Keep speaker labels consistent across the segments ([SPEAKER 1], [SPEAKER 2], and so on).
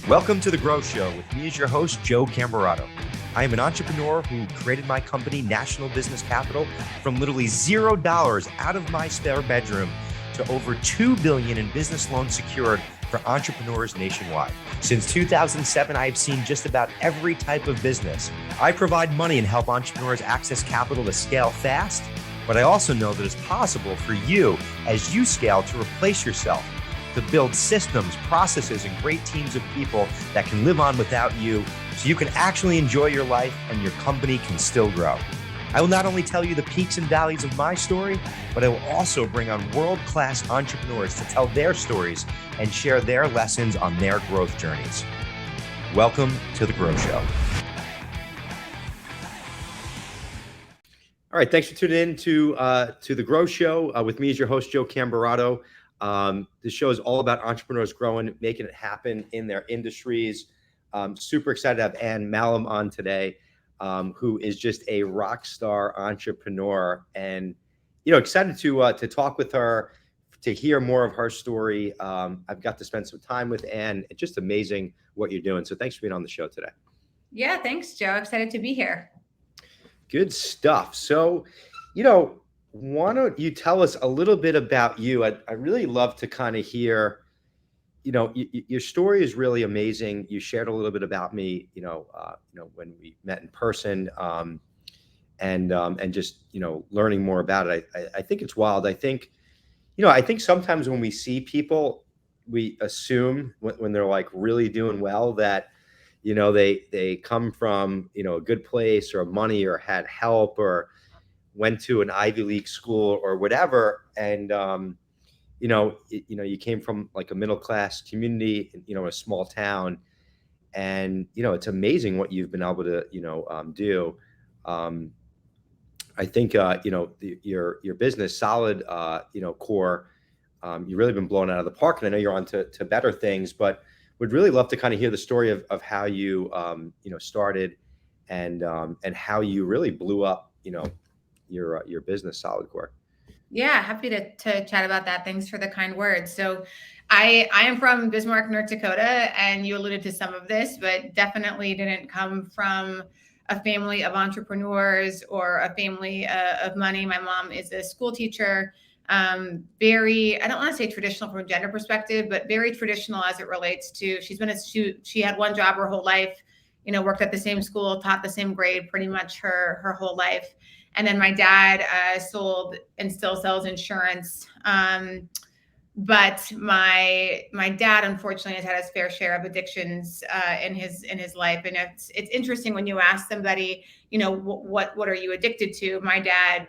[SPEAKER 1] Welcome to The Growth Show with me as your host, Joe Camerato. I am an entrepreneur who created my company, National Business Capital, from literally $0 out of my spare bedroom to over $2 billion in business loans secured for entrepreneurs nationwide. Since 2007, I have seen just about every type of business. I provide money and help entrepreneurs access capital to scale fast, but I also know that it's possible for you as you scale to replace yourself, to build systems, processes, and great teams of people that can live on without you so you can actually enjoy your life and your company can still grow. I will not only tell you the peaks and valleys of my story, but I will also bring on world-class entrepreneurs to tell their stories and share their lessons on their growth journeys. Welcome to The Growth Show. All right, thanks for tuning in to The Growth Show with me as your host, Joe Camerato. This show is all about entrepreneurs growing, making it happen in their industries. Super excited to have Mahlum on today, who is just a rock star entrepreneur, and excited to talk with her, to hear more of her story. I've got to spend some time with Ann. It's just amazing what you're doing. So thanks for being on the show today.
[SPEAKER 2] Yeah, thanks, Joe. Excited to be here.
[SPEAKER 1] Good stuff. So, why don't you tell us a little bit about you? I really love to kind of hear, your story is really amazing. You shared a little bit about me, when we met in person, and just, learning more about it. I think it's wild. I think sometimes when we see people, we assume when they're like really doing well that, they come from, a good place or money or had help or went to an Ivy League school or whatever. And, you came from like a middle-class community, a small town, and, it's amazing what you've been able to, do. I think, your business, Solid, Core, you've really been blown out of the park, and I know you're on to better things, but would really love to kind of hear the story of how you, started and how you really blew up, your business, solidcore.
[SPEAKER 2] Yeah, happy to chat about that. Thanks for the kind words. So I am from Bismarck, North Dakota, and you alluded to some of this, but definitely didn't come from a family of entrepreneurs or a family of money. My mom is a school teacher, very, I don't want to say traditional from a gender perspective, but very traditional as it relates to, she had one job her whole life, worked at the same school, taught the same grade pretty much her whole life. And then my dad sold and still sells insurance. But my dad, unfortunately, has had his fair share of addictions in his life. And it's interesting when you ask somebody, what are you addicted to? My dad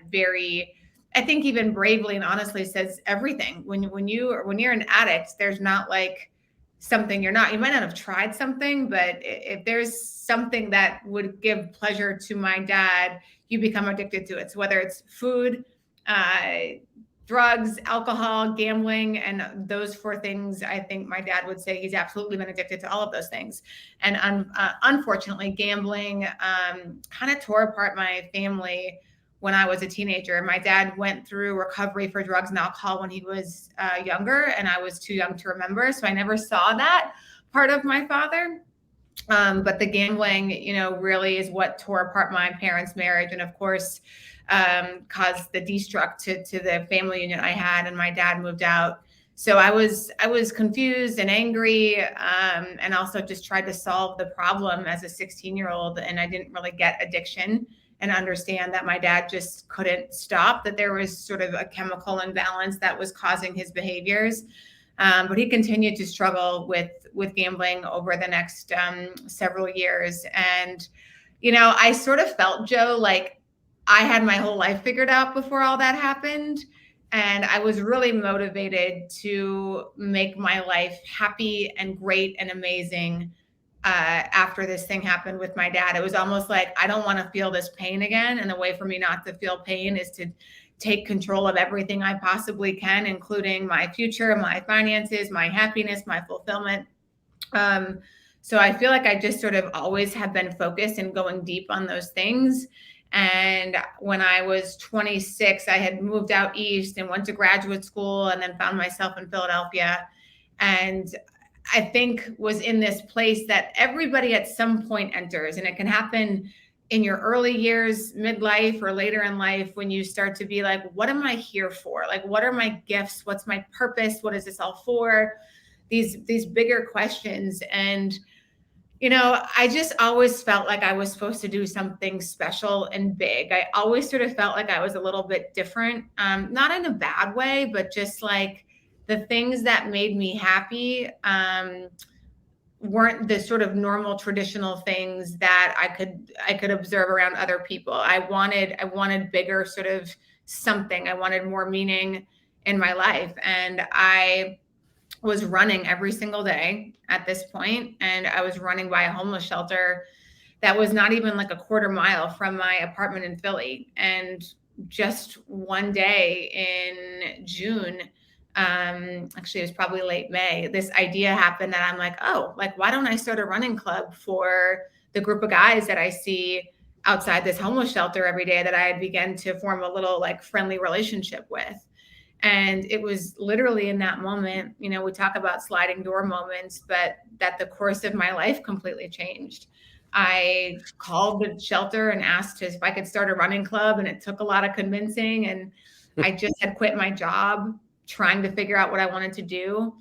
[SPEAKER 2] I think even bravely and honestly says everything. When you're an addict, there's not like something you're not. You might not have tried something, but if there's something that would give pleasure to my dad, you become addicted to it. So whether it's food, drugs, alcohol, gambling, and those four things, I think my dad would say he's absolutely been addicted to all of those things. And unfortunately, gambling kind of tore apart my family when I was a teenager. My dad went through recovery for drugs and alcohol when he was younger, and I was too young to remember. So I never saw that part of my father. But the gambling, really is what tore apart my parents' marriage. And of course, caused the destruct to the family union I had, and my dad moved out. So I was confused and angry, and also just tried to solve the problem as a 16-year-old. And I didn't really get addiction and understand that my dad just couldn't stop, that there was sort of a chemical imbalance that was causing his behaviors. But he continued to struggle with gambling over the next several years. And, I sort of felt, Joe, like I had my whole life figured out before all that happened. And I was really motivated to make my life happy and great and amazing after this thing happened with my dad. It was almost like, I don't want to feel this pain again. And the way for me not to feel pain is to take control of everything I possibly can, including my future, my finances, my happiness, my fulfillment. So I feel like I just sort of always have been focused and going deep on those things. And when I was 26, I had moved out east and went to graduate school, and then found myself in Philadelphia. And I think was in this place that everybody at some point enters, and it can happen in your early years, midlife, or later in life, when you start to be like, what am I here for? Like, what are my gifts? What's my purpose? What is this all for? These bigger questions. And I just always felt like I was supposed to do something special and big. I always sort of felt like I was a little bit different, not in a bad way, but just like the things that made me happy weren't the sort of normal traditional things that I could observe around other people. I wanted bigger sort of something. I wanted more meaning in my life, and I was running every single day at this point, and I was running by a homeless shelter that was not even like a quarter mile from my apartment in Philly. And just one day in June, actually it was probably late May, this idea happened that I'm like, oh, like, why don't I start a running club for the group of guys that I see outside this homeless shelter every day that I had begun to form a little like friendly relationship with. And it was literally in that moment, we talk about sliding door moments, but that the course of my life completely changed. I called the shelter and asked if I could start a running club, and it took a lot of convincing. And I just had quit my job trying to figure out what I wanted to do.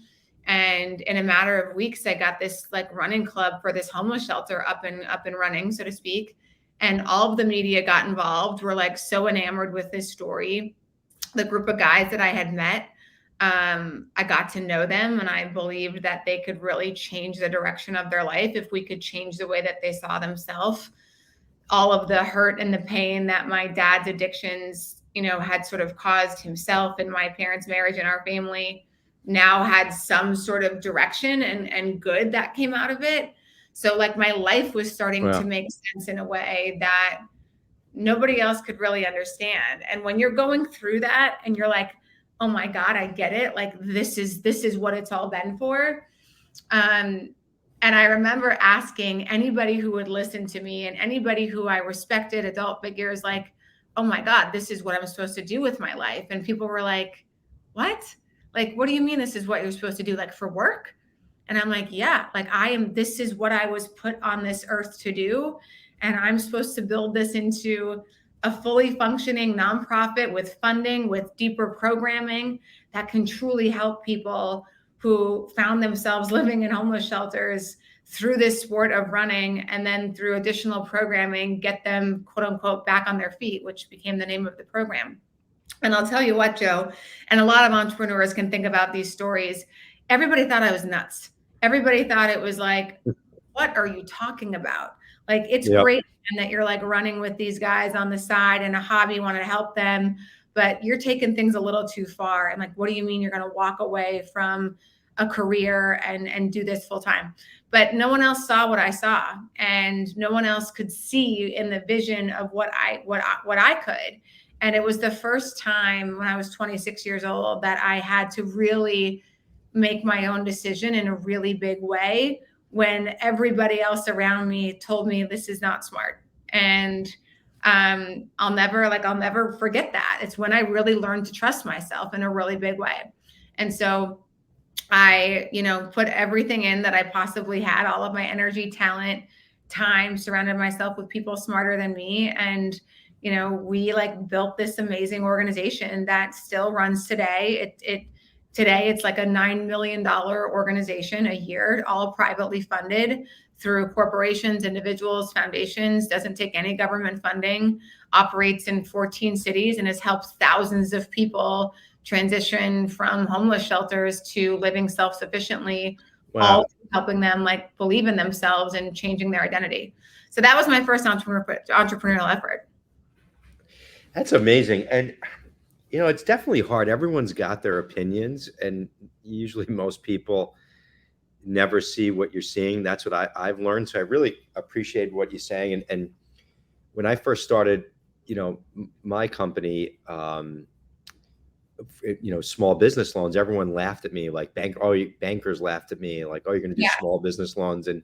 [SPEAKER 2] And in a matter of weeks, I got this like running club for this homeless shelter up and running, so to speak. And all of the media got involved. Were like so enamored with this story. The group of guys that I had met, I got to know them, and I believed that they could really change the direction of their life if we could change the way that they saw themselves. All of the hurt and the pain that my dad's addictions, had sort of caused himself and my parents' marriage and our family, now had some sort of direction and good that came out of it. So like my life was starting to make sense in a way that nobody else could really understand. And when you're going through that and you're like, oh my God, I get it. Like, this is what it's all been for. And I remember asking anybody who would listen to me and anybody who I respected, adult figures, like, oh my God, this is what I'm supposed to do with my life. And people were like, what? Like, what do you mean this is what you're supposed to do? Like, for work? And I'm like, yeah, like this is what I was put on this earth to do. And I'm supposed to build this into a fully functioning nonprofit with funding, with deeper programming that can truly help people who found themselves living in homeless shelters through this sport of running, and then through additional programming, get them, quote unquote, back on their feet, which became the name of the program. And I'll tell you what, Joe, and a lot of entrepreneurs can think about these stories. Everybody thought I was nuts. Everybody thought it was like, what are you talking about? Like, it's great that you're like running with these guys on the side and a hobby, want to help them, but you're taking things a little too far. And like, what do you mean you're going to walk away from a career and do this full time? But no one else saw what I saw, and no one else could see in the vision of what I could. And it was the first time when I was 26 years old that I had to really make my own decision in a really big way, when everybody else around me told me this is not smart. And I'll never forget that. It's when I really learned to trust myself in a really big way. And so I, put everything in that I possibly had, all of my energy, talent, time, surrounded myself with people smarter than me. And, we like built this amazing organization that still runs today. Today, it's like a $9 million organization a year, all privately funded through corporations, individuals, foundations, doesn't take any government funding, operates in 14 cities, and has helped thousands of people transition from homeless shelters to living self-sufficiently, all helping them like believe in themselves and changing their identity. So that was my first entrepreneurial effort.
[SPEAKER 1] That's amazing. And it's definitely hard. Everyone's got their opinions, and usually most people never see what you're seeing. That's what I've learned. So I really appreciate what you're saying. And when I first started, my company, small business loans, everyone laughed at me, like bankers laughed at me, like, oh, you're going to do small business loans. And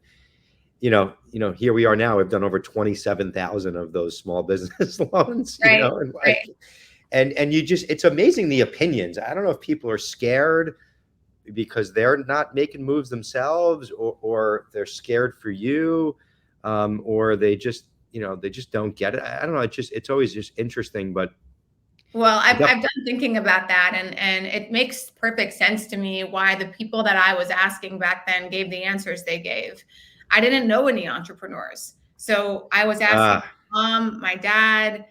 [SPEAKER 1] here we are now. We've done over 27,000 of those small business loans.
[SPEAKER 2] Right.
[SPEAKER 1] And like, and you just, it's amazing the opinions. I don't know if people are scared because they're not making moves themselves, or they're scared for you, or they just, they just don't get it. I don't know. It's always just interesting, but
[SPEAKER 2] Well, I've done thinking about that, and it makes perfect sense to me why the people that I was asking back then gave the answers they gave. I didn't know any entrepreneurs. So I was asking my mom, my dad,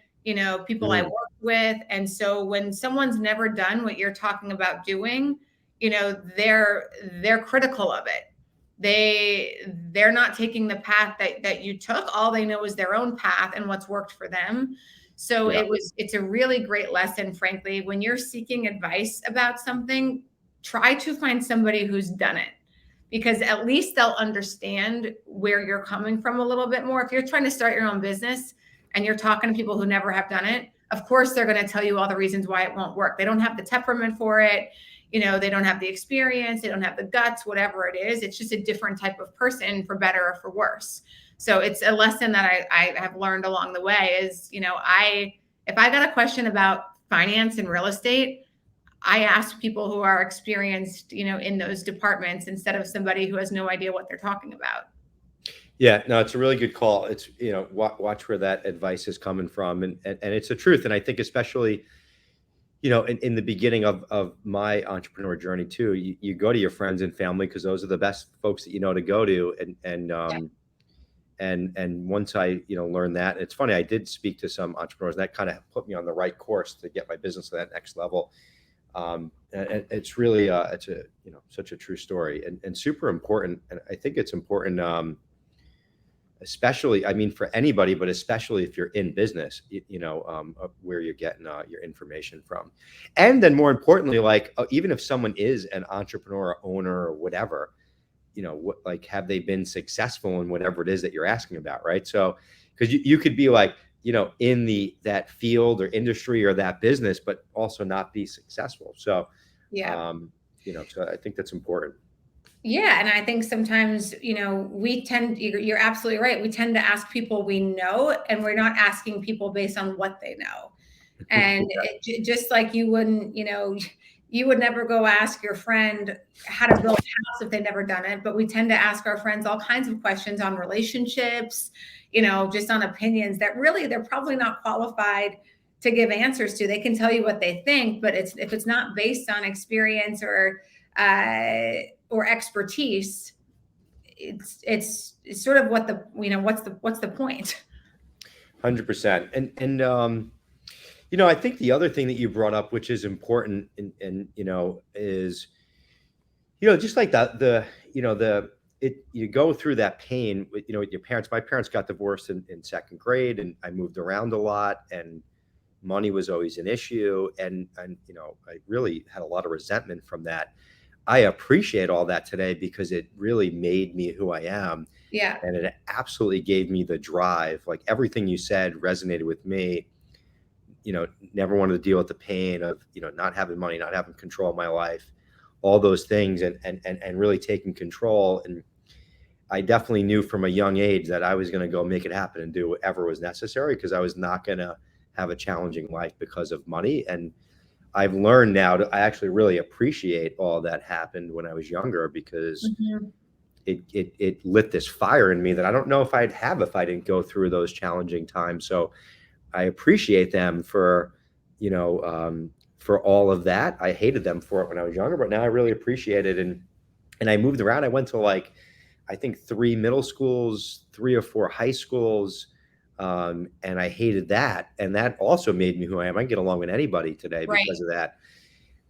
[SPEAKER 2] people I worked with. And so when someone's never done what you're talking about doing, they're critical of it. They're not taking the path that you took. All they know is their own path and what's worked for them. So it's a really great lesson, frankly. When you're seeking advice about something, try to find somebody who's done it, because at least they'll understand where you're coming from a little bit more. If you're trying to start your own business and you're talking to people who never have done it, of course, they're going to tell you all the reasons why it won't work. They don't have the temperament for it. They don't have the experience. They don't have the guts, whatever it is. It's just a different type of person, for better or for worse. So it's a lesson that I have learned along the way is, if I got a question about finance and real estate, I ask people who are experienced, in those departments, instead of somebody who has no idea what they're talking about.
[SPEAKER 1] Yeah, no, it's a really good call. It's, watch where that advice is coming from. And it's the truth. And I think especially, in the beginning of my entrepreneur journey too, you go to your friends and family because those are the best folks that to go to. And once I, learned that, it's funny, I did speak to some entrepreneurs, and that kind of put me on the right course to get my business to that next level. And it's really, it's a, such a true story and super important. And I think it's important, especially, I mean, for anybody, but especially if you're in business, where you're getting your information from. And then more importantly, like, even if someone is an entrepreneur, owner, or whatever, have they been successful in whatever it is that you're asking about, right? So, because you could be like, in that field or industry or that business, but also not be successful. So, so I think that's important.
[SPEAKER 2] Yeah. And I think sometimes, you're absolutely right. We tend to ask people we know, and we're not asking people based on what they know. And just like you wouldn't, you would never go ask your friend how to build a house if they've never done it. But we tend to ask our friends all kinds of questions on relationships, just on opinions that really they're probably not qualified to give answers to. They can tell you what they think, but if it's not based on experience or expertise, it's sort of what's the point?
[SPEAKER 1] 100%. And I think the other thing that you brought up, which is important, and is, just like you go through that pain with, with your parents. My parents got divorced in second grade, and I moved around a lot, and money was always an issue. And I really had a lot of resentment from that. I appreciate all that today because it really made me who I am.
[SPEAKER 2] Yeah.
[SPEAKER 1] And it absolutely gave me the drive. Like, everything you said resonated with me. Never wanted to deal with the pain of, not having money, not having control of my life, all those things, and really taking control. And I definitely knew from a young age that I was going to go make it happen and do whatever was necessary, because I was not going to have a challenging life because of money. And I've learned now I actually really appreciate all that happened when I was younger, because it lit this fire in me that I don't know if I'd have if I didn't go through those challenging times. So I appreciate them for all of that. I hated them for it when I was younger, but now I really appreciate it. And I moved around. I went to, like, I think 3 middle schools, 3 or 4 high schools. And I hated that. And that also made me who I am. I can get along with anybody today because of that.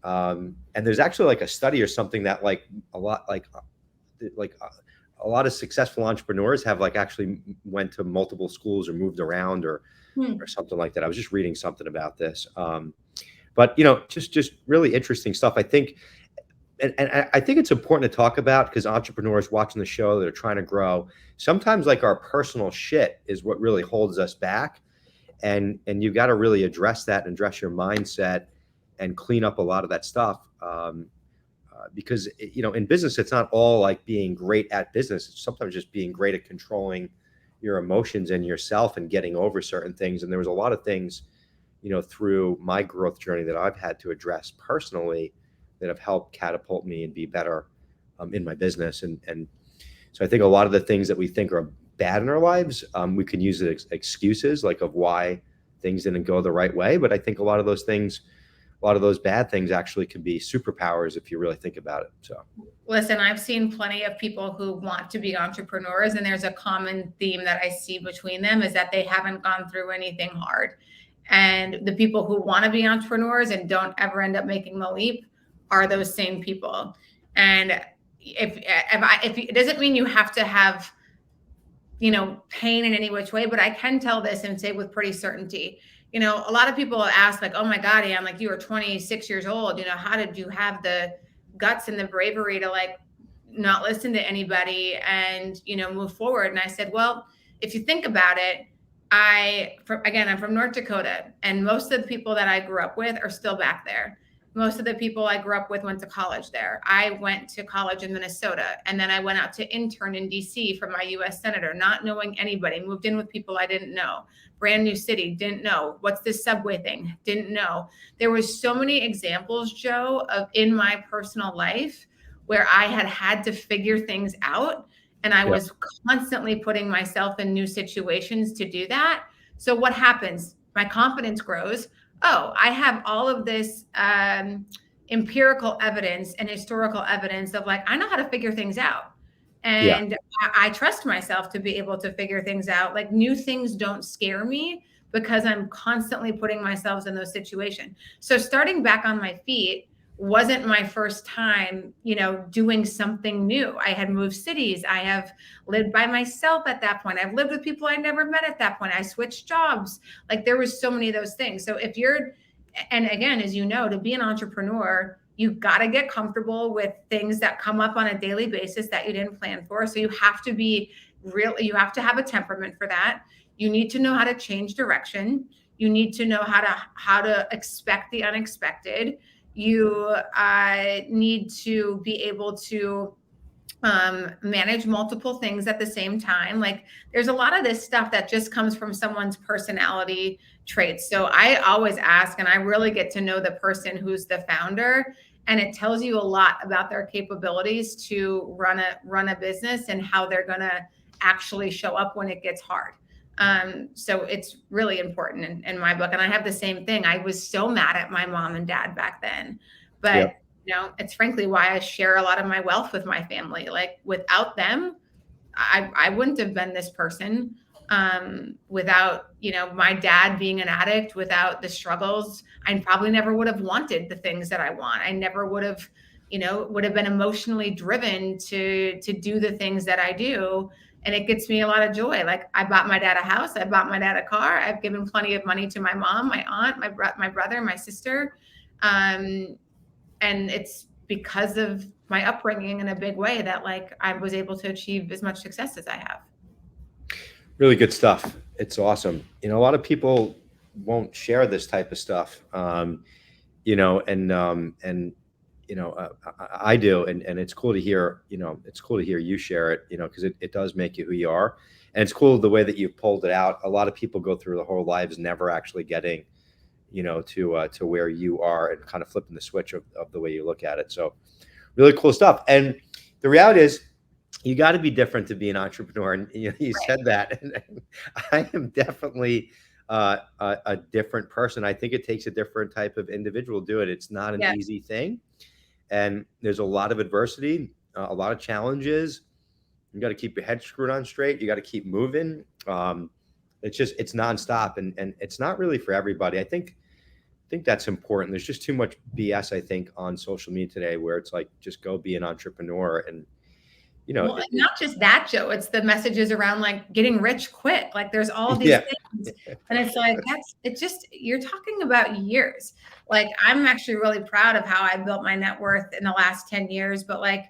[SPEAKER 1] And there's actually, like, a study or something that, like, a lot of successful entrepreneurs have, like, actually went to multiple schools or moved around or something like that. I was just reading something about this. But, just really interesting stuff. I think, and I think it's important to talk about, because entrepreneurs watching the show that are trying to grow, sometimes, like, our personal shit is what really holds us back. And you've got to really address that and address your mindset and clean up a lot of that stuff. Because, in business, it's not all like being great at business. It's sometimes just being great at controlling your emotions and yourself and getting over certain things. And there was a lot of things, through my growth journey that I've had to address personally that have helped catapult me and be better in my business. And so I think a lot of the things that we think are bad in our lives, we can use as excuses, like of why things didn't go the right way. But I think a lot of those bad things actually can be superpowers if you really think about it. So
[SPEAKER 2] listen, I've seen plenty of people who want to be entrepreneurs, and there's a common theme that I see between them is that they haven't gone through anything hard. And the people who want to be entrepreneurs and don't ever end up making the leap are those same people. And if it doesn't mean you have to have, pain in any which way, but I can tell this and say with pretty certainty. A lot of people ask like, oh my God, Ann, like you were 26 years old, how did you have the guts and the bravery to like not listen to anybody and, move forward? And I said, well, if you think about it, I'm from North Dakota, and most of the people that I grew up with are still back there. Most of the people I grew up with went to college there. I went to college in Minnesota, and then I went out to intern in DC for my US Senator, not knowing anybody, moved in with people I didn't know, brand new city, didn't know, what's this subway thing, didn't know. There was so many examples, Joe, of in my personal life where I had to figure things out. And I was constantly putting myself in new situations to do that. So what happens? My confidence grows. Oh, I have all of this empirical evidence and historical evidence of like, I know how to figure things out. And I trust myself to be able to figure things out. Like new things don't scare me because I'm constantly putting myself in those situations. So starting back on my feet wasn't my first time, doing something new. I had moved cities. I have lived by myself at that point. I've lived with people I never met at that point. I switched jobs. Like there was so many of those things. So and again, as you know, to be an entrepreneur, you've got to get comfortable with things that come up on a daily basis that you didn't plan for. So you have to be you have to have a temperament for that. You need to know how to change direction. You need to know how to expect the unexpected. You need to be able to manage multiple things at the same time. Like there's a lot of this stuff that just comes from someone's personality traits. So I always ask, and I really get to know the person who's the founder, and it tells you a lot about their capabilities to run a business and how they're going to actually show up when it gets hard. So it's really important in my book. And I have the same thing. I was so mad at my mom and dad back then, but it's frankly why I share a lot of my wealth with my family. Like without them, I wouldn't have been this person. Without, my dad being an addict, without the struggles, I probably never would have wanted the things that I want. I never would have, would have been emotionally driven to do the things that I do. And it gets me a lot of joy. Like I bought my dad a house. I bought my dad a car. I've given plenty of money to my mom, my aunt, my brother, my sister. And it's because of my upbringing in a big way that like I was able to achieve as much success as I have.
[SPEAKER 1] Really good stuff. It's awesome. A lot of people won't share this type of stuff. I do, and it's cool to hear. It's cool to hear you share it. Because it does make you who you are, and it's cool the way that you've pulled it out. A lot of people go through the whole lives never actually getting, to where you are, and kind of flipping the switch of the way you look at it. So, really cool stuff. And the reality is, you got to be different to be an entrepreneur. And you said that, and I am definitely a different person. I think it takes a different type of individual to do it. It's not an easy thing. And there's a lot of adversity, a lot of challenges. You got to keep your head screwed on straight. You got to keep moving. It's nonstop, and it's not really for everybody. I think that's important. There's just too much BS, I think, on social media today, where it's like, just go be an entrepreneur. And
[SPEAKER 2] well, not just that, Joe. It's the messages around like getting rich quick. Like there's all these things, and it's like you're talking about years. Like I'm actually really proud of how I built my net worth in the last 10 years, but like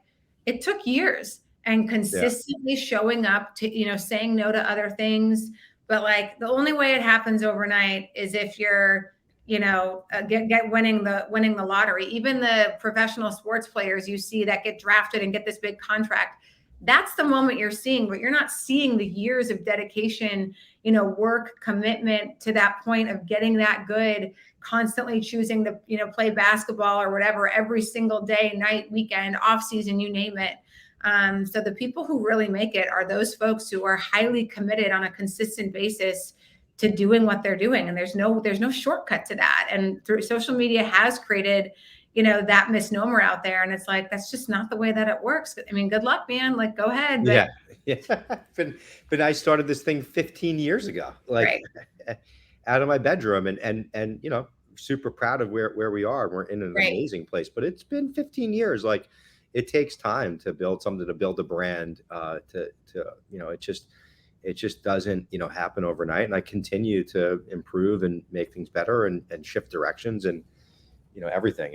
[SPEAKER 2] it took years and consistently showing up to saying no to other things. But like the only way it happens overnight is if you're winning the lottery. Even the professional sports players you see that get drafted and get this big contract, that's the moment you're seeing, but you're not seeing the years of dedication, work, commitment to that point of getting that good, constantly choosing to, play basketball or whatever every single day, night, weekend, off season, you name it. So the people who really make it are those folks who are highly committed on a consistent basis to doing what they're doing. And there's no shortcut to that. And through social media has created, that misnomer out there. And it's like, that's just not the way that it works. I mean, good luck, man. Like, go ahead. But,
[SPEAKER 1] Yeah. But I started this thing 15 years ago, like
[SPEAKER 2] right.
[SPEAKER 1] out of my bedroom, and super proud of where we are. We're in an
[SPEAKER 2] Right.
[SPEAKER 1] amazing place, but it's been 15 years. Like, it takes time to build something, to build a brand, it just doesn't, happen overnight. And I continue to improve and make things better and shift directions and, everything.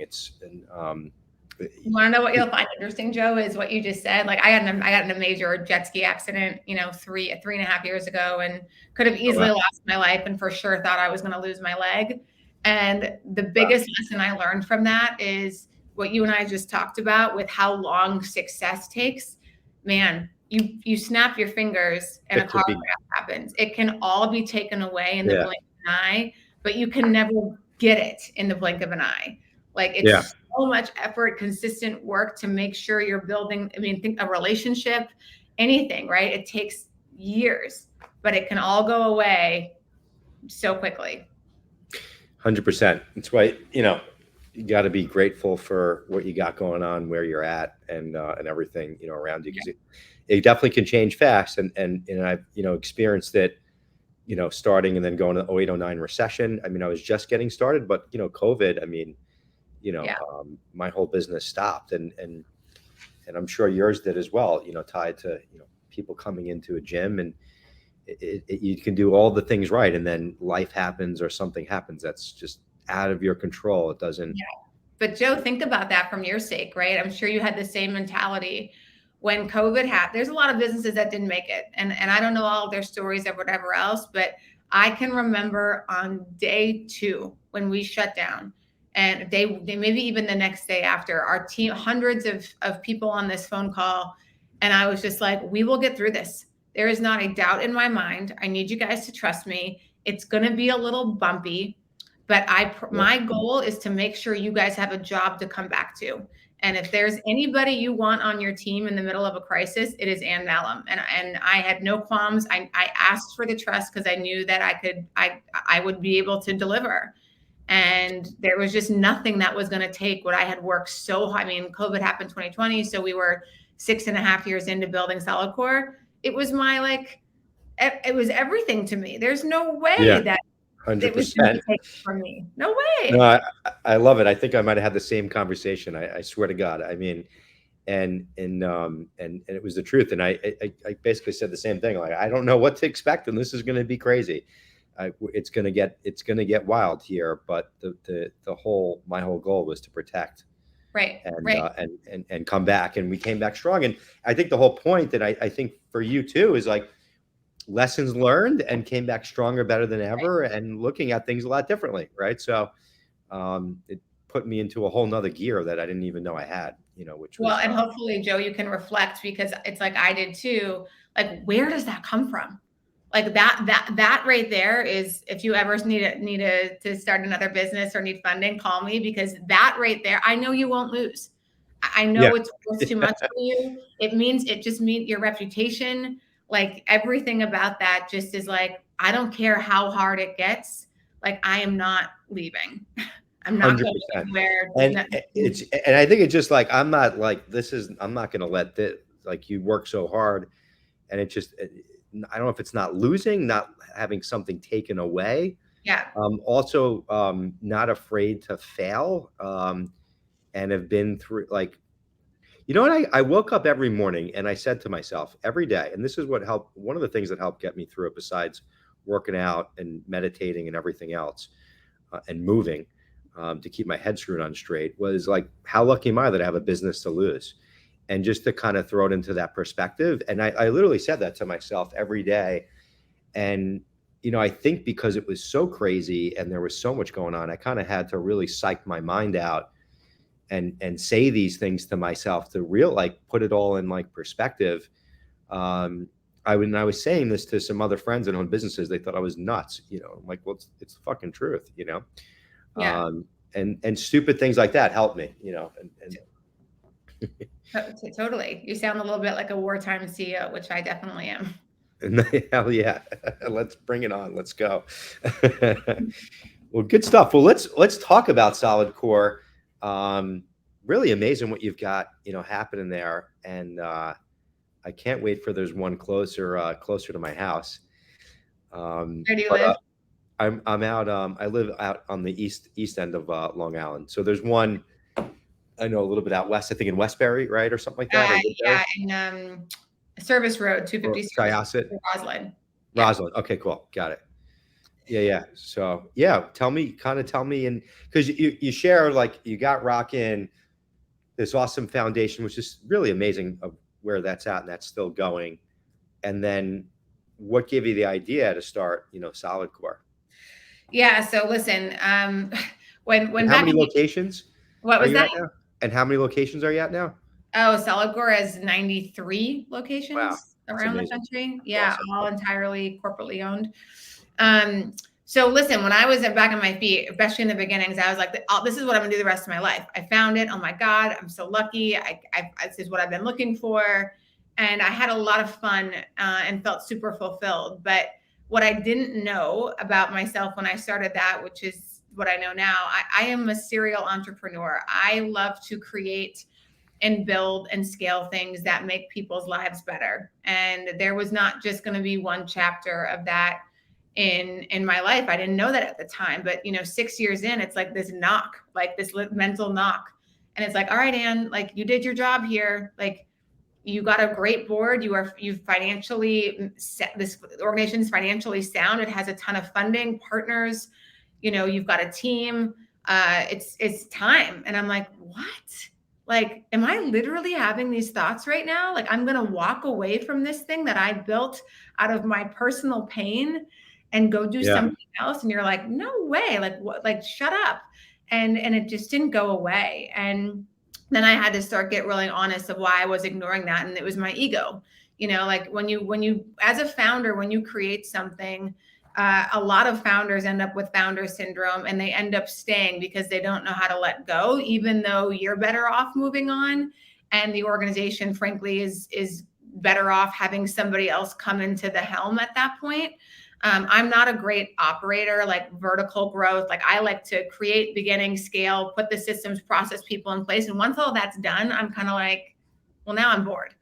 [SPEAKER 2] You want to know what you'll find interesting, Joe, is what you just said. Like, I got in a major jet ski accident, 3.5 years ago, and could have easily lost my life, and for sure thought I was going to lose my leg. And the biggest lesson I learned from that is what you and I just talked about with how long success takes. Man, you snap your fingers and a car crash happens. It can all be taken away in the blink of an eye, but you can never get it in the blink of an eye. Like, it's so much effort, consistent work to make sure you're building. I mean, think a relationship, anything, right? It takes years, but it can all go away so quickly.
[SPEAKER 1] 100%. That's why, you got to be grateful for what you got going on, where you're at, and everything, around you, because it definitely can change fast. And I've, experienced it, starting and then going to the 08-09 recession. I mean, I was just getting started, but, COVID, I mean, my whole business stopped, and I'm sure yours did as well, tied to, people coming into a gym, and you can do all the things right, and then life happens or something happens that's just out of your control. It doesn't.
[SPEAKER 2] Yeah. But Joe, think about that from your sake, right? I'm sure you had the same mentality when COVID happened. There's a lot of businesses that didn't make it, and I don't know all of their stories or whatever else, but I can remember on day 2 when we shut down, and they maybe even the next day after, our team, hundreds of people on this phone call, and I was just like, we will get through this. There is not a doubt in my mind. I need you guys to trust me. It's going to be a little bumpy, but my goal is to make sure you guys have a job to come back to. And if there's anybody you want on your team in the middle of a crisis, it is Ann Mahlum. And I had no qualms. I asked for the trust because I knew that I would be able to deliver. And there was just nothing that was going to take what I had worked so hard. I mean, COVID happened 2020. So we were 6.5 years into building solidcore. It was it was everything to me. There's no way that
[SPEAKER 1] 100%.
[SPEAKER 2] It was going to take from me. No way.
[SPEAKER 1] No, I love it. I think I might have had the same conversation. I swear to God. I mean, and it was the truth. And I basically said the same thing. Like, I don't know what to expect, and this is going to be crazy. It's going to get wild here. But my whole goal was to protect, and come back. And we came back strong. And I think the whole point that I think for you too is like, lessons learned, and came back stronger, better than ever, and looking at things a lot differently. Right. So it put me into a whole nother gear that I didn't even know I had, which was,
[SPEAKER 2] and hopefully, Joe, you can reflect, because it's like I did too. Like, where does that come from? Like that right there is, if you ever need to start another business or need funding, call me, because that right there, I know you won't lose. I know it's worth too much for you. It just means your reputation. Like, everything about that just is like, I don't care how hard it gets. Like, I am not leaving. I'm not
[SPEAKER 1] 100%.
[SPEAKER 2] going anywhere.
[SPEAKER 1] And I think it's just like, I'm not going to let this, like, you work so hard, and it just, I don't know if it's not losing, not having something taken away.
[SPEAKER 2] Yeah.
[SPEAKER 1] Also, not afraid to fail, and have been through, like, what I woke up every morning and I said to myself every day, and this is what helped, one of the things that helped get me through it, besides working out and meditating and everything else, and moving, to keep my head screwed on straight, was like, how lucky am I that I have a business to lose? And just to kind of throw it into that perspective. And I literally said that to myself every day. And, I think because it was so crazy and there was so much going on, I kind of had to really psych my mind out and say these things to myself to put it all in like perspective. When I was saying this to some other friends that own businesses, they thought I was nuts. I'm like, well, it's the fucking truth,
[SPEAKER 2] Yeah.
[SPEAKER 1] And stupid things like that help me,
[SPEAKER 2] Totally. You sound a little bit like a wartime CEO, which I definitely am.
[SPEAKER 1] and hell yeah, let's bring it on. Let's go. Well, good stuff. Well, let's talk about solidcore. Really amazing what you've got, happening there, and I can't wait for there's one closer to my house.
[SPEAKER 2] Where do you
[SPEAKER 1] But
[SPEAKER 2] live?
[SPEAKER 1] I'm out. I live out on the east end of Long Island. So there's one I know a little bit out west. I think in Westbury, right, or something like that, or Woodbury,
[SPEAKER 2] Yeah, in Service Road,
[SPEAKER 1] or
[SPEAKER 2] 250 Service
[SPEAKER 1] Syosset,
[SPEAKER 2] Road, Roslyn. Yeah.
[SPEAKER 1] Roslyn. Okay, cool, got it. Yeah, yeah. So yeah, tell me, and because you share like you got rockin' this awesome foundation, which is really amazing of where that's at, and that's still going. And then what gave you the idea to start, solidcore?
[SPEAKER 2] Yeah. So listen, when
[SPEAKER 1] And how
[SPEAKER 2] back
[SPEAKER 1] many
[SPEAKER 2] in the,
[SPEAKER 1] locations
[SPEAKER 2] what
[SPEAKER 1] are
[SPEAKER 2] was
[SPEAKER 1] you
[SPEAKER 2] that?
[SPEAKER 1] at now? And how many locations are you at now?
[SPEAKER 2] Oh, solidcore has 93
[SPEAKER 1] Wow,
[SPEAKER 2] locations
[SPEAKER 1] that's
[SPEAKER 2] around the
[SPEAKER 1] amazing.
[SPEAKER 2] country.
[SPEAKER 1] That's
[SPEAKER 2] Yeah,
[SPEAKER 1] awesome.
[SPEAKER 2] all entirely corporately owned. Um, so listen, when I was back on my feet, especially in the beginnings, I was like, oh, this is what I'm gonna do the rest of my life. I found it. Oh my God, I'm so lucky. This is what I've been looking for. And I had a lot of fun and felt super fulfilled. But what I didn't know about myself when I started that, which is what I know now, I am a serial entrepreneur. I love to create and build and scale things that make people's lives better. And there was not just going to be one chapter of that in my life. I didn't know that at the time, but 6 years in, it's like this knock, like this mental knock. And it's like, all right, Ann, like you did your job here. Like you got a great board. You financially set, this organization is financially sound. It has a ton of funding partners. You've got a team. It's time. And I'm like, what? Like, am I literally having these thoughts right now? Like, I'm going to walk away from this thing that I built out of my personal pain and go do
[SPEAKER 1] Yeah,
[SPEAKER 2] something else. And you're like, no way. Like, what? Like, shut up. And it just didn't go away. And then I had to start get really honest of why I was ignoring that. And it was my ego. Like when you, as a founder, when you create something, a lot of founders end up with founder syndrome and they end up staying because they don't know how to let go, even though you're better off moving on. And the organization, frankly, is better off having somebody else come into the helm at that point. I'm not a great operator, like vertical growth. Like I like to create, beginning, scale, put the systems, process, people in place. And once all that's done, I'm kind of like, well, now I'm bored.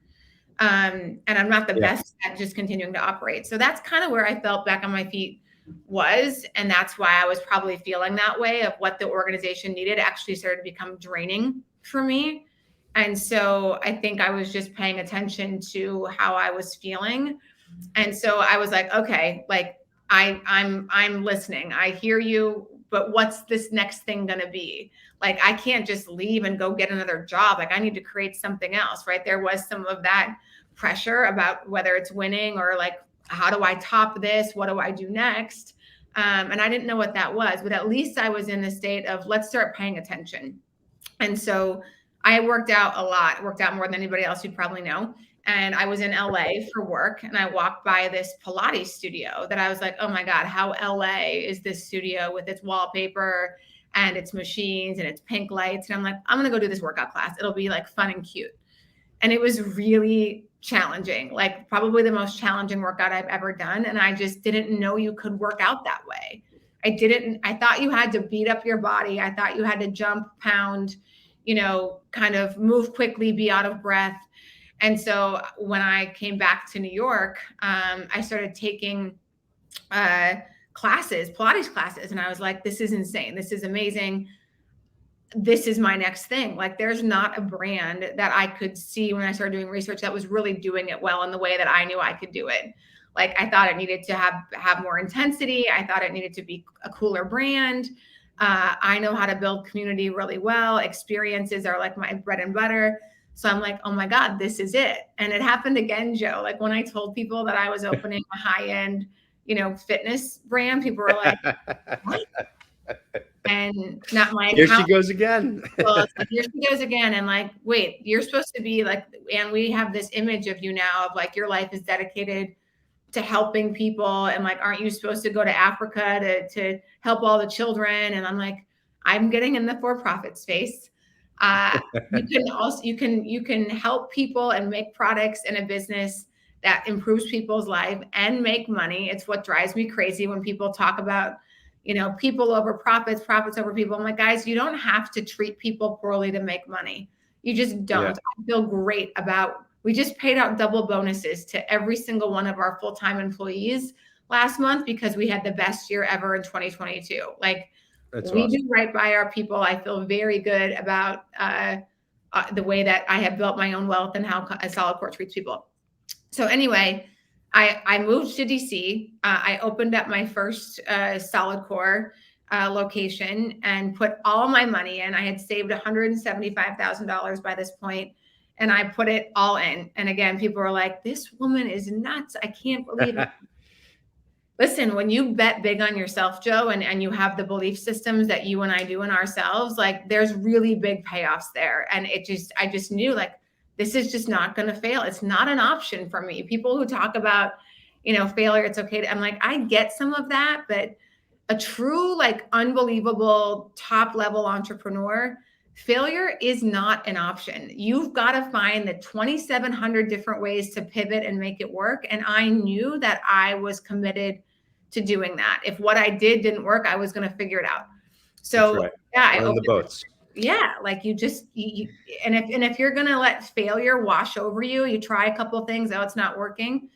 [SPEAKER 2] And I'm not the
[SPEAKER 1] yeah,
[SPEAKER 2] best at just continuing to operate. So that's kind of where I felt back on my feet was. And that's why I was probably feeling that way of what the organization needed actually started to become draining for me. And so I think I was just paying attention to how I was feeling. And so I was like, okay, like I'm listening. I hear you, but what's this next thing going to be? Like, I can't just leave and go get another job. Like I need to create something else, right? There was some of that pressure about whether it's winning or like, how do I top this? What do I do next? And I didn't know what that was, but at least I was in the state of let's start paying attention. And so I worked out a lot, worked out more than anybody else you'd probably know. And I was in LA for work and I walked by this Pilates studio that I was like, oh my God, how LA is this studio with its wallpaper and its machines and its pink lights? And I'm like, I'm going to go do this workout class. It'll be like fun and cute. And it was really challenging, like probably the most challenging workout I've ever done. And I just didn't know you could work out that way. I thought you had to beat up your body. I thought you had to jump, pound, kind of move quickly, be out of breath. And so when I came back to New York, I started taking classes, Pilates classes. And I was like, this is insane. This is amazing. This is my next thing. Like there's not a brand that I could see when I started doing research that was really doing it well in the way that I knew I could do it. Like I thought it needed to have more intensity. I thought it needed to be a cooler brand. I know how to build community really well. Experiences are like my bread and butter. So I'm like, oh my God, this is it. And it happened again, Joe. Like when I told people that I was opening a high-end, fitness brand, people were like, what? And not my
[SPEAKER 1] here she
[SPEAKER 2] account.
[SPEAKER 1] goes again.
[SPEAKER 2] Well, it's like, here she goes again. And like, wait, you're supposed to be like, and we have this image of you now of like, your life is dedicated to helping people. And like, aren't you supposed to go to Africa to help all the children? And I'm like, I'm getting in the for-profit space. You can also, you can help people and make products in a business that improves people's life and make money. It's what drives me crazy when people talk about, people over profits, profits over people. I'm like, guys, you don't have to treat people poorly to make money. You just don't.
[SPEAKER 1] Yeah.
[SPEAKER 2] I feel great about, we just paid out double bonuses to every single one of our full-time employees last month because we had the best year ever in 2022. Like,
[SPEAKER 1] That's
[SPEAKER 2] we
[SPEAKER 1] awesome.
[SPEAKER 2] do right by our people. I feel very good about the way that I have built my own wealth and how solidcore treats people. So anyway, I moved to DC. I opened up my first solidcore location and put all my money in. I had saved $175,000 by this point, and I put it all in. And again, people were like, "This woman is nuts. I can't believe it." Listen, when you bet big on yourself, Joe, and you have the belief systems that you and I do in ourselves, like, there's really big payoffs there. And I just knew, like, this is just not going to fail. It's not an option for me. People who talk about, failure, it's okay I'm like, I get some of that, but a true, like, unbelievable top level entrepreneur, failure is not an option. You've got to find the 2,700 different ways to pivot and make it work. And I knew that I was committed to doing that. If what I did didn't work, I was going to figure it out.
[SPEAKER 1] That's
[SPEAKER 2] So
[SPEAKER 1] right.
[SPEAKER 2] yeah,
[SPEAKER 1] Learn the boats.
[SPEAKER 2] like, and if you're going to let failure wash over you, you try a couple of things, oh, it's not working.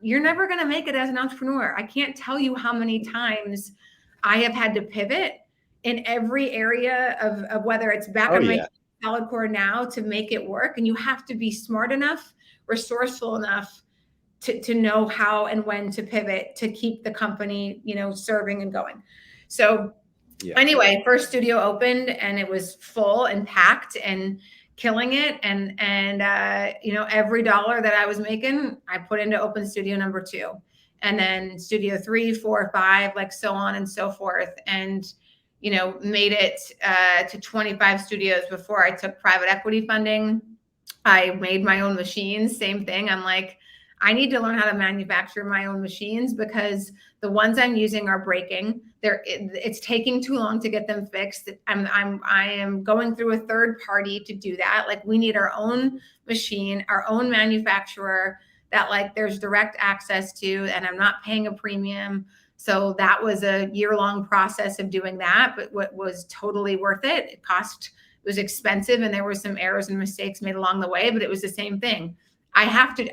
[SPEAKER 2] You're never going to make it as an entrepreneur. I can't tell you how many times I have had to pivot in every area of whether it's back on my solidcore now to make it work. And you have to be smart enough, resourceful enough to know how and when to pivot to keep the company, serving and going. So anyway, first studio opened and it was full and packed and killing it. And every dollar that I was making, I put into open studio number 2, and then studio 3, 4, 5, like so on and so forth. And, made it to 25 studios before I took private equity funding. I made my own machines, same thing. I'm like, I need to learn how to manufacture my own machines because the ones I'm using are breaking. It's taking too long to get them fixed. I am going through a third party to do that. Like, we need our own machine, our own manufacturer that, like, there's direct access to, and I'm not paying a premium. So that was a year-long process of doing that, but what was totally worth it. It was expensive, and there were some errors and mistakes made along the way, but it was the same thing. I have to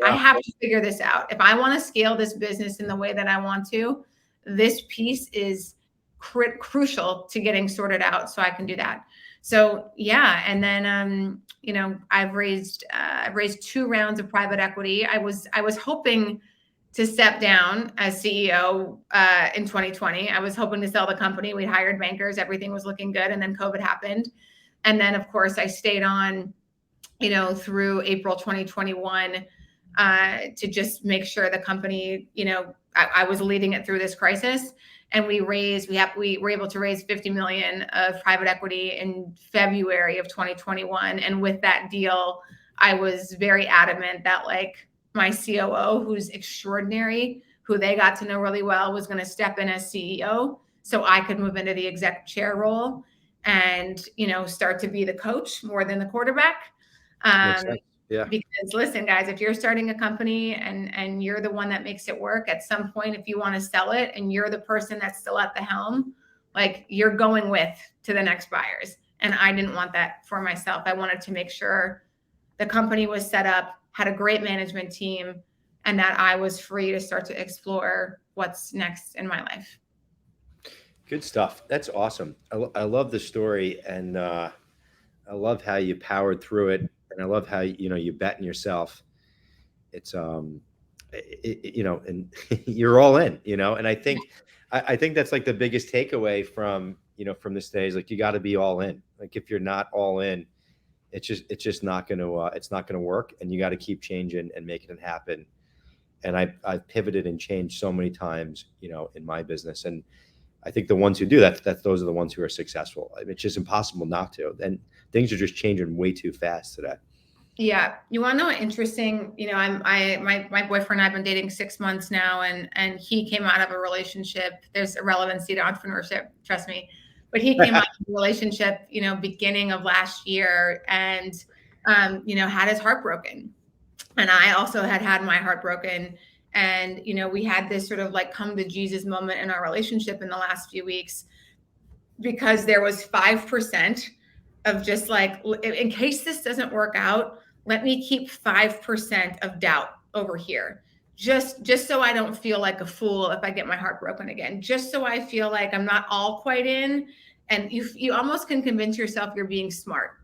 [SPEAKER 2] figure this out. If I want to scale this business in the way that I want to, this piece is crucial to getting sorted out so I can do that. So yeah. And then, I've raised 2 rounds of private equity. I was hoping to step down as CEO in 2020. I was hoping to sell the company. We hired bankers. Everything was looking good. And then COVID happened. And then, of course, I stayed on, through April 2021 to just make sure the company, I was leading it through this crisis. And we were able to raise 50 million of private equity in February of 2021. And with that deal, I was very adamant that, like, my COO, who's extraordinary, who they got to know really well, was going to step in as CEO so I could move into the exec chair role and, start to be the coach more than the quarterback. Yeah. Because listen, guys, if you're starting a company and you're the one that makes it work, at some point, if you want to sell it and you're the person that's still at the helm, like, you're going with to the next buyers. And I didn't want that for myself. I wanted to make sure the company was set up, had a great management team, and that I was free to start to explore what's next in my life.
[SPEAKER 1] Good stuff. That's awesome. I love the story, and I love how you powered through it. And I love how, you bet in yourself. It's, and you're all in, and I think that's like the biggest takeaway from this day is, like, you got to be all in. Like, if you're not all in, it's just not going to work. And you got to keep changing and making it happen. And I've pivoted and changed so many times, in my business. And I think the ones who do that, those are the ones who are successful. I mean, it's just impossible not to. And things are just changing way too fast today.
[SPEAKER 2] Yeah. You want to know what interesting, my boyfriend and I've been dating 6 months now, and he came out of a relationship. There's a relevancy to entrepreneurship. Trust me. but he came out of a relationship, beginning of last year, and had his heart broken. And I also had my heart broken. And, we had this sort of like come to Jesus moment in our relationship in the last few weeks, because there was 5% of just like, in case this doesn't work out, let me keep 5% of doubt over here. Just so I don't feel like a fool if I get my heart broken again, just so I feel like I'm not all quite in. And you almost can convince yourself you're being smart.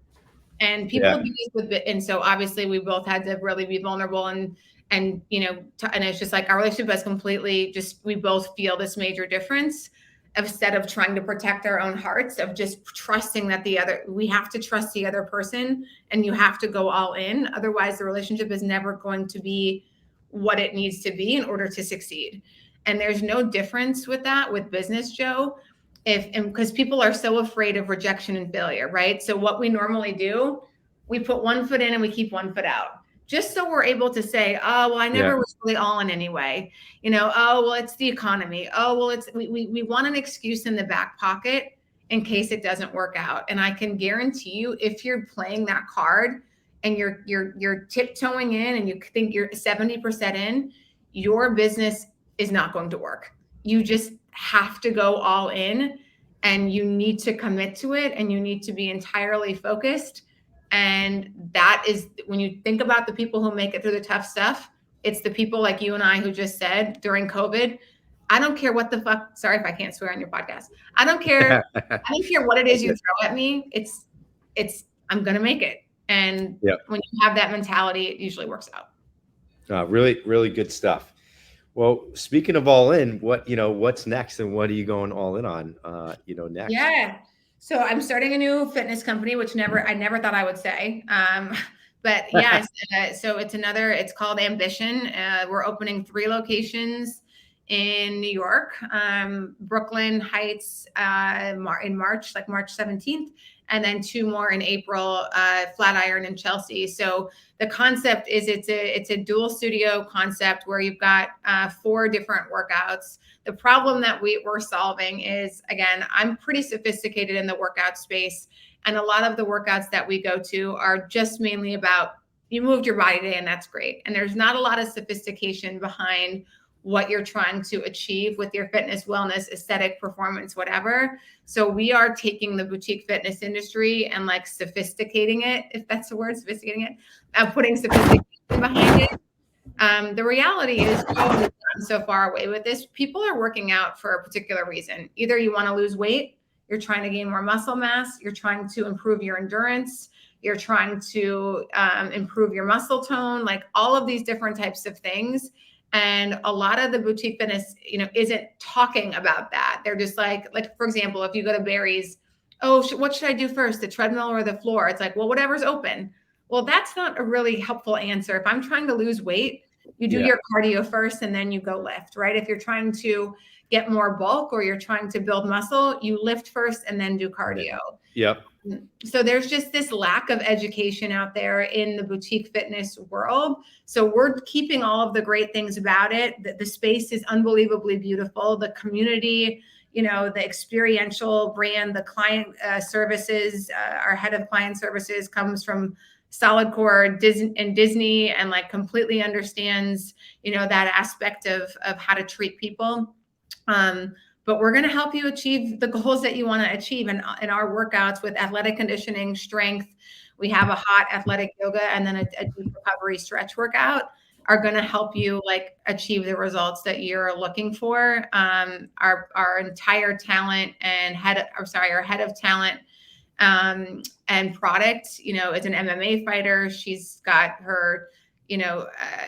[SPEAKER 2] And people abuse with it. And so obviously we both had to really be vulnerable, and and it's just like our relationship has completely just, we both feel this major difference, instead of trying to protect our own hearts, of just trusting that we have to trust the other person, and you have to go all in. Otherwise the relationship is never going to be what it needs to be in order to succeed. And there's no difference with that with business, Joe. Because people are so afraid of rejection and failure, right? So what we normally do, we put one foot in and we keep one foot out, just so we're able to say, oh, well, I never was really all in anyway. Oh, well, it's the economy. Oh, well, we want an excuse in the back pocket in case it doesn't work out. And I can guarantee you, if you're playing that card and you're tiptoeing in and you think you're 70% in, your business is not going to work. You just have to go all in, and you need to commit to it, and you need to be entirely focused. And that is, when you think about the people who make it through the tough stuff, it's the people like you and I who just said during COVID, I don't care what the fuck, sorry if I can't swear on your podcast. I don't care. I don't care what it is you throw at me. It's, I'm going to make it. And when you have that mentality, it usually works out.
[SPEAKER 1] Really, really good stuff. Well, speaking of all in, what's next, and what are you going all in on, next?
[SPEAKER 2] Yeah. So I'm starting a new fitness company, which I never thought I would say. But yeah, so it's called Ambition. We're opening 3 locations in New York, Brooklyn Heights, in March, like March 17th, and then 2 more in April, Flatiron and Chelsea. So the concept is it's a dual studio concept where you've got 4 different workouts. The problem that we're solving is, again, I'm pretty sophisticated in the workout space, and a lot of the workouts that we go to are just mainly about, you moved your body today and that's great. And there's not a lot of sophistication behind what you're trying to achieve with your fitness, wellness, aesthetic, performance, whatever. So we are taking the boutique fitness industry and like sophisticating it, if that's the word, sophisticating it, putting sophistication behind it. The reality is, we've gotten so far away with this. People are working out for a particular reason. Either you want to lose weight, you're trying to gain more muscle mass, you're trying to improve your endurance, you're trying to improve your muscle tone, like all of these different types of things. And a lot of the boutique fitness, isn't talking about that. They're just like, for example, if you go to Barry's, oh, what should I do first, the treadmill or the floor? It's like, well, whatever's open. Well, that's not a really helpful answer. If I'm trying to lose weight, you do your cardio first and then you go lift, right? If you're trying to get more bulk or you're trying to build muscle, you lift first and then do cardio.
[SPEAKER 1] Yep.
[SPEAKER 2] So there's just this lack of education out there in the boutique fitness world. So we're keeping all of the great things about it. The space is unbelievably beautiful. The community, the experiential brand, the client services, our head of client services comes from solidcore Disney and like completely understands, that aspect of how to treat people. But we're going to help you achieve the goals that you want to achieve in our workouts with athletic conditioning, strength. We have a hot athletic yoga and then a deep recovery stretch workout are going to help you like achieve the results that you're looking for. Our entire talent and our head of talent and product, is an MMA fighter. She's got her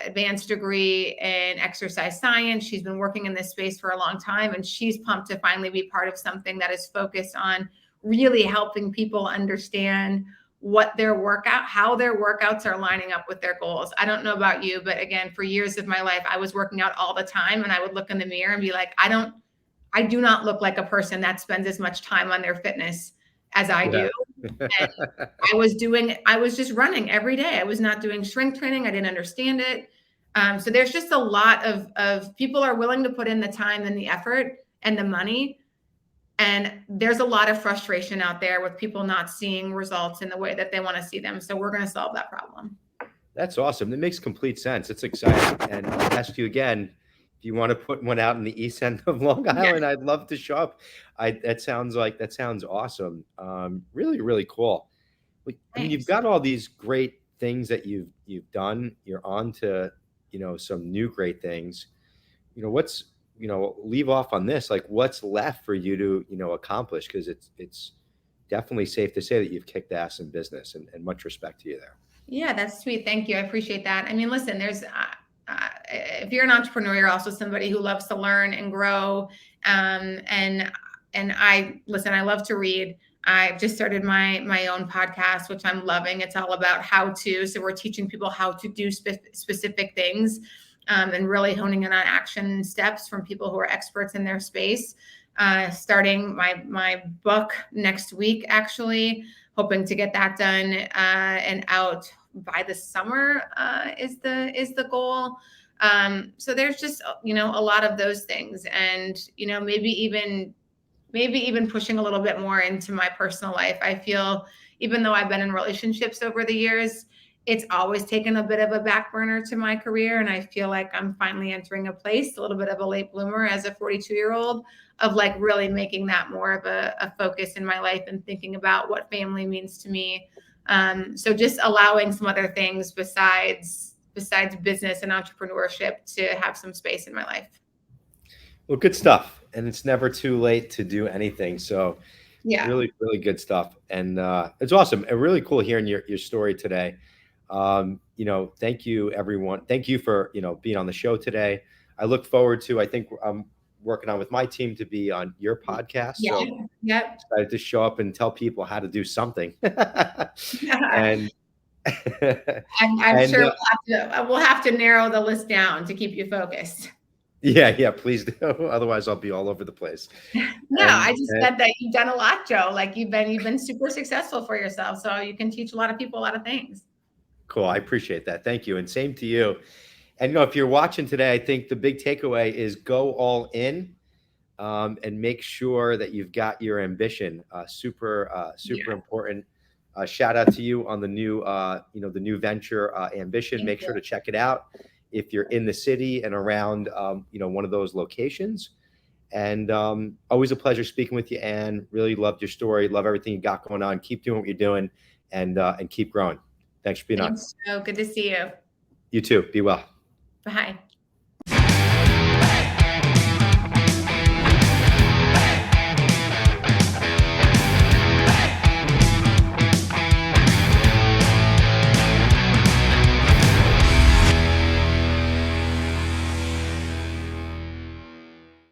[SPEAKER 2] advanced degree in exercise science. She's been working in this space for a long time, and she's pumped to finally be part of something that is focused on really helping people understand how their workouts are lining up with their goals. I don't know about you, but again, for years of my life, I was working out all the time, and I would look in the mirror and be like, I do not look like a person that spends as much time on their fitness as I do. And I was just running every day. I was not doing strength training. I didn't understand it. So there's just a lot of people are willing to put in the time and the effort and the money. And there's a lot of frustration out there with people not seeing results in the way that they want to see them. So we're going to solve that problem.
[SPEAKER 1] That's awesome. That makes complete sense. It's exciting. And I'll ask you again, if you want to put one out in the east end of Long Island, I'd love to show up. That sounds awesome. Really, really cool. I mean, you've got all these great things that you've done. You're on to, some new great things. What's, leave off on this, like what's left for you to, accomplish? Because it's definitely safe to say that you've kicked ass in business, and much respect to you there.
[SPEAKER 2] Yeah, that's sweet. Thank you. I appreciate that. I mean, listen, if you're an entrepreneur, you're also somebody who loves to learn and grow. And I love to read. I've just started my own podcast, which I'm loving. It's all about how to. So we're teaching people how to do specific things, and really honing in on action steps from people who are experts in their space. Starting my book next week, actually, hoping to get that done and out by the summer is the goal. So there's just, a lot of those things, and, maybe even pushing a little bit more into my personal life. I feel, even though I've been in relationships over the years, it's always taken a bit of a back burner to my career. And I feel like I'm finally entering a place, a little bit of a late bloomer as a 42-year-old, of like really making that more of a focus in my life and thinking about what family means to me. So just allowing some other things besides business and entrepreneurship to have some space in my life.
[SPEAKER 1] Well, good stuff. And it's never too late to do anything. So
[SPEAKER 2] yeah,
[SPEAKER 1] really, really good stuff. And it's awesome. And really cool hearing your story today. Thank you, everyone. Thank you for, being on the show today. I look forward to, I think I'm working on with my team to be on your podcast.
[SPEAKER 2] Yeah.
[SPEAKER 1] So
[SPEAKER 2] Yep.
[SPEAKER 1] excited to show up and tell people how to do something. And
[SPEAKER 2] I'm sure we'll have to narrow the list down to keep you focused.
[SPEAKER 1] Yeah, please do. Otherwise, I'll be all over the place.
[SPEAKER 2] No, I just said that you've done a lot, Joe. Like you've been super successful for yourself, so you can teach a lot of people a lot of things.
[SPEAKER 1] Cool. I appreciate that. Thank you. And same to you. And if you're watching today, I think the big takeaway is go all in, and make sure that you've got your ambition. Super important. Shout out to you on the new, the new venture, Ambition.
[SPEAKER 2] Thank
[SPEAKER 1] Make
[SPEAKER 2] you.
[SPEAKER 1] sure to check it out if you're in the city and around, one of those locations. And always a pleasure speaking with you, Anne. Really loved your story. Love everything you got going on. Keep doing what you're doing, and keep growing. Thanks for being on.
[SPEAKER 2] So good to see you.
[SPEAKER 1] You too. Be well.
[SPEAKER 2] Bye.